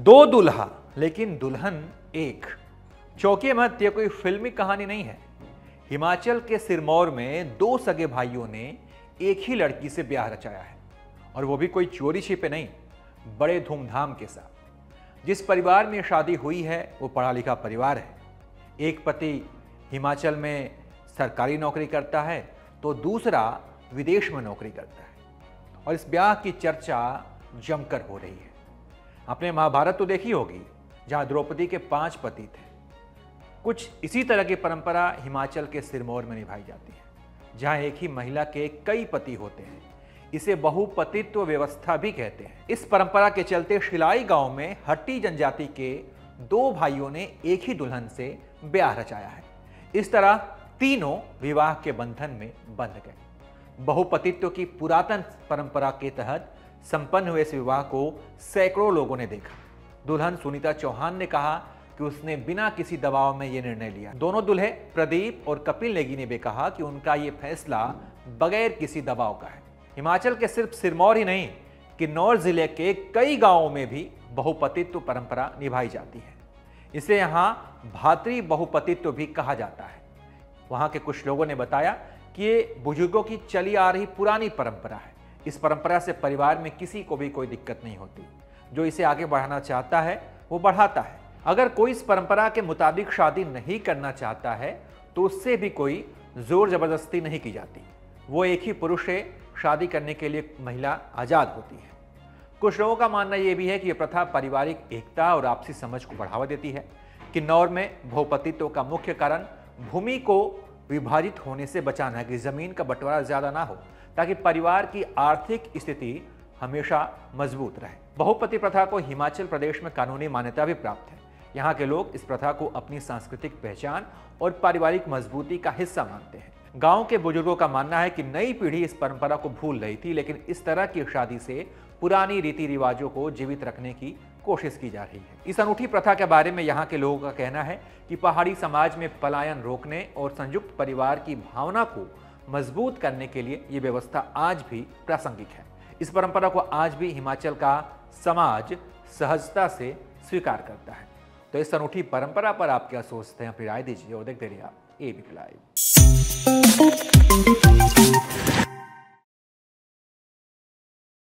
दो दुल्हा लेकिन दुल्हन एक। चौंकिए मत, यह कोई फिल्मी कहानी नहीं है। हिमाचल के सिरमौर में दो सगे भाइयों ने एक ही लड़की से ब्याह रचाया है, और वो भी कोई चोरी छिपे नहीं, बड़े धूमधाम के साथ। जिस परिवार में शादी हुई है वो पढ़ा लिखा परिवार है। एक पति हिमाचल में सरकारी नौकरी करता है तो दूसरा विदेश में नौकरी करता है, और इस ब्याह की चर्चा जमकर हो रही है। आपने महाभारत तो देखी होगी, जहां द्रौपदी के 5 पति थे। कुछ इसी तरह की परंपरा हिमाचल के सिरमौर में निभाई जाती है, जहां एक ही महिला के कई पति होते हैं। इसे बहुपतित्व व्यवस्था भी कहते हैं। इस परंपरा के चलते शिलाई गांव में हट्टी जनजाति के 2 भाइयों ने एक ही दुल्हन से ब्याह रचाया है। इस तरह तीनों विवाह के बंधन में बंध गए। बहुपतित्व की पुरातन परंपरा के तहत संपन्न हुए इस विवाह को सैकड़ों लोगों ने देखा। दुल्हन सुनीता चौहान ने कहा कि उसने बिना किसी दबाव में यह निर्णय लिया। दोनों दूल्हे प्रदीप और कपिल नेगी ने भी कहा कि उनका यह फैसला बगैर किसी दबाव का है। हिमाचल के सिर्फ सिरमौर ही नहीं, किन्नौर जिले के कई गांवों में भी बहुपतित्व परंपरा निभाई जाती है। इसे यहां भातृ बहुपतित्व भी कहा जाता है। वहां के कुछ लोगों ने बताया कि ये बुजुर्गों की चली आ रही पुरानी परंपरा है। इस परंपरा से परिवार में किसी को भी कोई दिक्कत नहीं होती। जो इसे आगे बढ़ाना चाहता है वो बढ़ाता है। अगर कोई इस परंपरा के मुताबिक शादी नहीं करना चाहता है तो उससे भी कोई जोर जबरदस्ती नहीं की जाती। वो एक ही पुरुष से शादी करने के लिए महिला आजाद होती है। कुछ लोगों का मानना यह भी है कि यह प्रथा पारिवारिक एकता और आपसी समझ को बढ़ावा देती है। किन्नौर में बहुपतित्व का मुख्य कारण भूमि को विभाजित होने से बचाना है, कि जमीन का बंटवारा ज्यादा ना हो, ताकि परिवार की आर्थिक स्थिति हमेशा मजबूत रहे। बहुपति प्रथा को हिमाचल प्रदेश में कानूनी मान्यता भी प्राप्त है। यहाँ के लोग इस प्रथा को अपनी सांस्कृतिक पहचान और पारिवारिक मजबूती का हिस्सा मानते हैं। गांव के बुजुर्गों का मानना है कि नई पीढ़ी इस परंपरा को भूल रही थी, लेकिन इस तरह की शादी से पुरानी रीति रिवाजों को जीवित रखने की कोशिश की जा रही है। इस अनूठी प्रथा के बारे में यहाँ के लोगों का कहना है कि पहाड़ी समाज में पलायन रोकने और संयुक्त परिवार की भावना को मजबूत करने के लिए ये व्यवस्था आज भी प्रासंगिक है। इस परंपरा को आज भी हिमाचल का समाज सहजता से स्वीकार करता है। तो इस अनूठी परंपरा पर आप क्या सोचते हैं, अपनी राय दीजिए और देखते रहिए आप एबीपी लाइव।